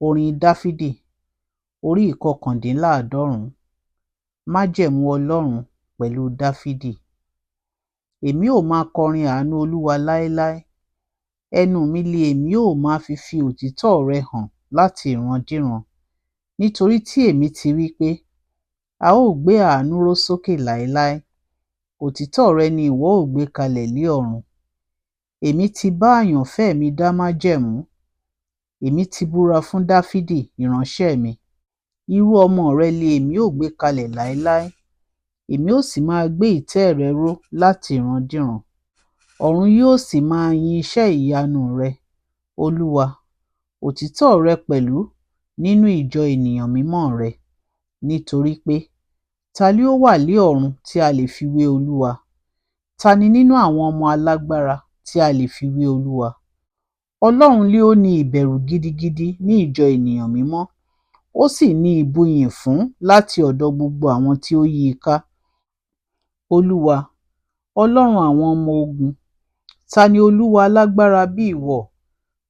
Orin Dáfídì orí ìkọkàndínláàádọ́rùn-ún. Májẹ̀mú Ọlọ́run pẹ̀lú Dáfídì. Èmi ó máa kọrin àánú Olúwa láéláé. Ẹnu mi li èmi ó máa fi òtítọ́ rẹ hàn láti ìrandíran. Nítorí tí èmi ti wí pé, a ó gbé àánú ró sókè láéláé. Òtítọ́ rẹ ni ìwọ ó gbé kalẹ̀ lé ọ̀run. Èmi ti bá àyànfẹ́ mi dá májẹ̀mú. Èmi ti búra fún Dáfídì ìránṣẹ́ mi. Irú ọmọ rẹ li èmi ó gbé kalẹ̀ láéláé. Èmi ó sì máa gbé ìtẹ́ rẹ ró láti ìrandíran. Ọ̀run yóò sì máa yin iṣẹ́ ìyanu rẹ, Olúwa, òtítọ́ rẹ pẹ̀lú nínú ìjọ ènìyàn mímọ́ rẹ. Nítorí pé, ta ni ó wà lé ọ̀run tí a lè fi wé Olúwa? Ta ni nínú àwọn ọmọ alágbára tí a lè fi wé Olúwa? Ọlọ́run lé ó ní ìbẹ̀rù gidigidi ní ìjọ ènìyàn mímọ́, ó sì ní ìbúyìn fún láti ọ̀dọ̀ gbogbo àwọn tí ó yí i ká. Olúwa, Ọlọ́run àwọn ọmọ ogun, ta ni Olúwa alágbára bí ìwọ,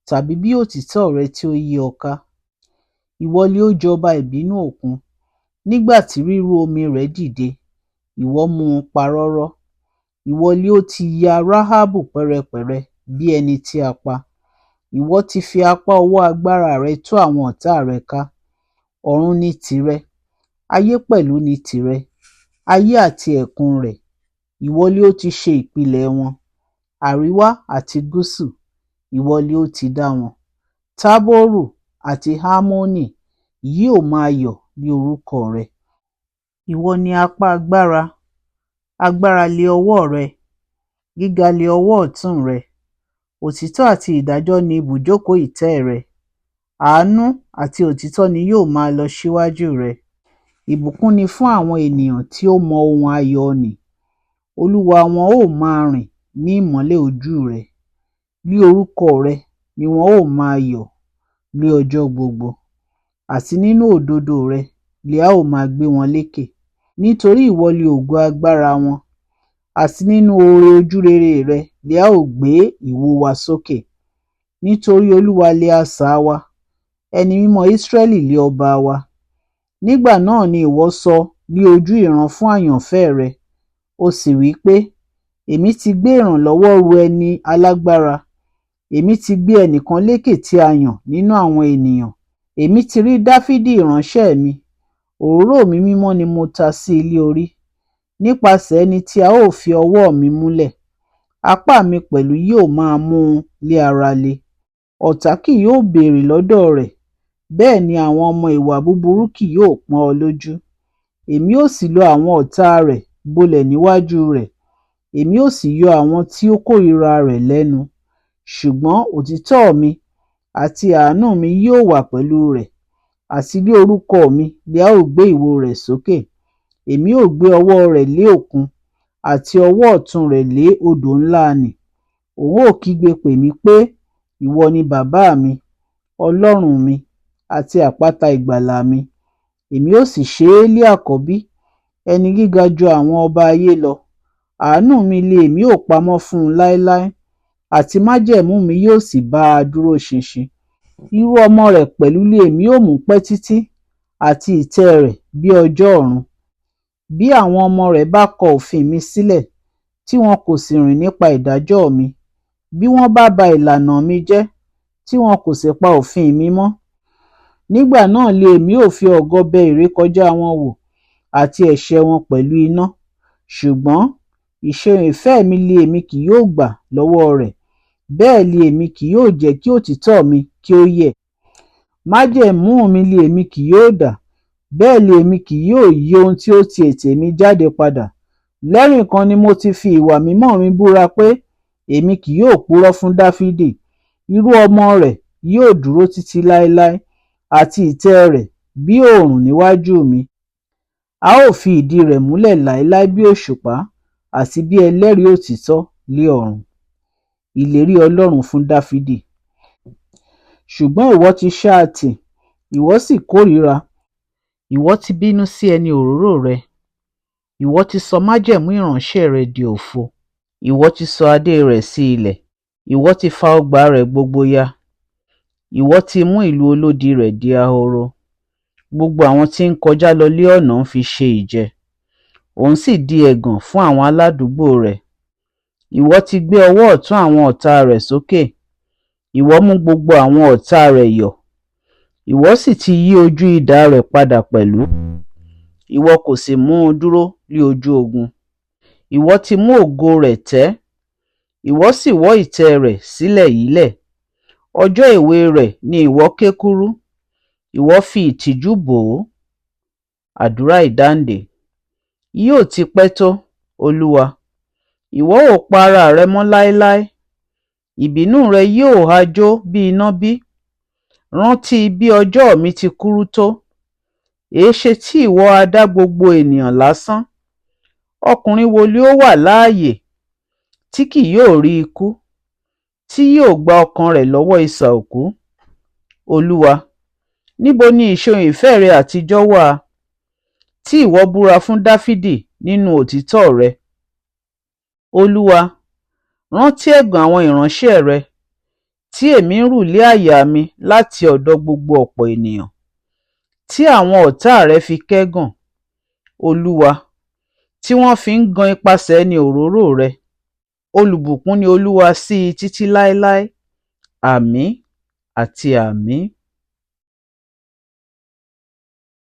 tàbí bí òtítọ́ rẹ tí ó yí ọ ká? Ìwọ ni ó jọba ìbínú òkun, nígbà tí rírú omi rẹ̀ dìde, ìwọ mú un parọ́rọ́. Ìwọ ni ó ti ya Ráhábù pẹ́rẹpẹ̀rẹ bí ẹni tí a pa. Ìwọ ti fi apá ọwọ́ agbára rẹ tú àwọn ọ̀tá rẹ ká. Ọ̀run ni tìrẹ, ayé pẹ̀lú ni tìrẹ, ayé àti ẹ̀kún rẹ̀. Ìwọ ni ó ti ṣe ìpìlẹ̀ wọn. Àríwá àti gúúsù, ìwọ ni ó ti dá wọn. Tábórù àti Hámónì yóò máa yọ̀ ní orúkọ rẹ. Ìwọ ni apá agbára, agbára lé ọwọ́ rẹ, gíga lé ọwọ́ ọ̀tún rẹ. Òtítọ́ àti ìdájọ́ ni ibùjókòó ìtẹ́ rẹ. Àánú àti òtítọ́ ni yóò máa lọ síwájú rẹ. Ìbùkún ni fún àwọn ènìyàn tí ó mọ ohun ayọ̀ nì. Olúwa wọn ó máa rìn ní ìmọ́lẹ̀ ojú rẹ. Ní orúkọ rẹ ni wọn ó máa yọ̀ ní ọjọ́ gbogbo. Àti nínú òdodo rẹ ni a ó máa gbé wọn lékè. Nítorí ìwọ ni ògo agbára wọn. Àti nínú oore ojúrere rẹ ni a ó gbé ìwo wa sókè. Nítorí Olúwa ni asà wa, ẹni mímọ́ Ísírẹ́lì ni ọba wa. Nígbà náà ni ìwọ sọ ní ojú ìran fún àyànfẹ́ rẹ, ó sì wí pé, èmi ti gbé ìrànlọ́wọ́ ru ẹni alágbára. Èmi ti gbé ẹnìkan lékè tí a yàn nínú àwọn ènìyàn. Èmi ti rí Dáfídì ìránṣẹ́ mi. Òróró mi mímọ́ ni mo ta sí ilé orí. Nípasẹ̀ ẹni tí a ó fi ọwọ́ mi múlẹ̀. Apá mi pẹ̀lú yóò máa mú un lé ara le. Ọ̀tá kì yóò béèrè lọ́dọ̀ rẹ̀. Bẹ́ẹ̀ ni àwọn ọmọ ìwà búburú kì yóò pọ́n ọ lójú. Èmi ó sì lọ àwọn ọ̀tá rẹ̀ bolẹ̀ níwájú rẹ̀. Èmi ó sì yọ àwọn tí ó kórìíra rẹ̀ lẹ́nu. Ṣùgbọ́n òtítọ́ mi àti àánú mi yóò wà pẹ̀lú rẹ̀. Àti ní orúkọ mi ni a ó gbé ìwo rẹ̀ sókè. Èmi ó gbé ọwọ́ rẹ̀ lé òkun, àti ọwọ́ ọ̀tún rẹ̀ lé odò ńlá nì. Òun ó kígbe pè mí pé, ìwọ ni bàbá mi, Ọlọ́run mi, àti àpáta ìgbàlà mi. Èmi ó sì ṣe é lé àkọ́bí, ẹni gíga ju àwọn ọba ayé lọ. Àánú mi li èmi ó pamọ́ fún un láéláé, àti májẹ̀mú mi yóò sì bá a dúró ṣinṣin. Irú ọmọ rẹ̀ pẹ̀lú li èmi ó mú pẹ́ títí, àti ìtẹ́ rẹ̀ bí ọjọ́ ọ̀run. Bí àwọn ọmọ rẹ̀ bá kọ òfin mi sílẹ̀, tí wọn kò sì rìn nípa ìdájọ́ mi, bí wọ́n bá ba ìlànà mi jẹ́, tí wọn kò sì pa òfin mi mọ́, nígbà náà li èmi ó fi ọ̀gọ bẹ ìrékọjá wọn wò, àti ẹ̀ṣẹ̀ wọn pẹ̀lú iná. Ṣùgbọ́n ìṣeun ìfẹ́ mi li èmi kì yóò gbà lọ́wọ́ rẹ̀, bẹ́ẹ̀ li èmi kì yóò jẹ́ kí òtítọ́ mi kí ó yẹ̀. Májẹ̀mú mi li èmi kì yóò dà, bẹ́ẹ̀ li èmi kì yóò yí ohun tí ó ti ètè mi jáde padà. Lẹ́rìnkan ni mo ti fi ìwà mímọ́ mi búra pé, èmi kì yóò purọ́ fún Dáfídì. Irú ọmọ rẹ̀ yóò dúró títí láéláé, àti ìtẹ́ rẹ̀ bí òòrùn níwájú mi. A ó fi ìdí rẹ̀ múlẹ̀ láéláé bí òṣùpá, àti bí ẹlẹ́rìí òtítọ́ lé ọ̀run. Ìlérí Ọlọ́run fún Dáfídì. Ṣùgbọ́n ìwọ ti ṣá a tì, ìwọ sì kórìíra. Ìwọ ti bínú sí ẹni òróró rẹ. Ìwọ ti sọ májẹ̀mú ìránṣẹ́ rẹ di òfo. Ìwọ ti sọ adé rẹ̀ sí ilẹ̀. Ìwọ ti fa ọgbà rẹ̀ gbogbo ya. Ìwọ ti mú ìlú olódi rẹ̀ di ahoro. Gbogbo àwọn tí ń kọjá lọ lé ọ̀nà ń fi ṣe ìjẹ. Òun sì di ẹ̀gàn fún àwọn aládùúgbò rẹ̀. Ìwọ ti gbé ọwọ́ ọ̀tún àwọn ọ̀tá rẹ̀ sókè. Ìwọ mú gbogbo àwọn ọ̀tá rẹ̀ yọ̀. Ìwọ sì ti yí ojú idà rẹ̀ padà pẹ̀lú. Ìwọ kò sì mú un dúró ní ojú ogun. Ìwọ ti mú ògo rẹ̀ tẹ́. Ìwọ sì wọ́ ìtẹ́ rẹ̀ sílẹ̀ yílẹ̀. Ọjọ́ èwe rẹ̀ ni ìwọ ké kúrú. Ìwọ fi ìtìjú bò ó. Àdúrà ìdáǹdè. Yóò ti pẹ́ tó, Olúwa. Ìwọ ò pa ara rẹ mọ́ láéláé. Ìbínú rẹ yóò ha jó bí iná bí? Rántí bí ọjọ́ mi ti kúrú tó. Èéṣe tí ìwọ ha dá gbogbo ènìyàn lásán? Ọkùnrin wo ni ó wà láàyè tí kì yóò rí ikú, tí yóò gba ọkàn rẹ̀ lọ́wọ́ isà òkú? Olúwa, níbo ni ìṣeun ìfẹ́ rẹ àtijọ́ wà, tí ìwọ búra fún Dáfídì nínú òtítọ́ rẹ? Olúwa, rántí ẹ̀gàn àwọn ìránṣẹ́ rẹ, tí èmi ń rù lé àyà mi láti ọ̀dọ̀ gbogbo ọ̀pọ̀ ènìyàn, tí àwọn ọ̀tá rẹ fi kẹ́gàn. Olúwa, tí wọ́n fi ń gan ipasẹ̀ ẹni òróró rẹ. Olùbùkún ni Olúwa sí i títí láéláé. Àmín àti àmín.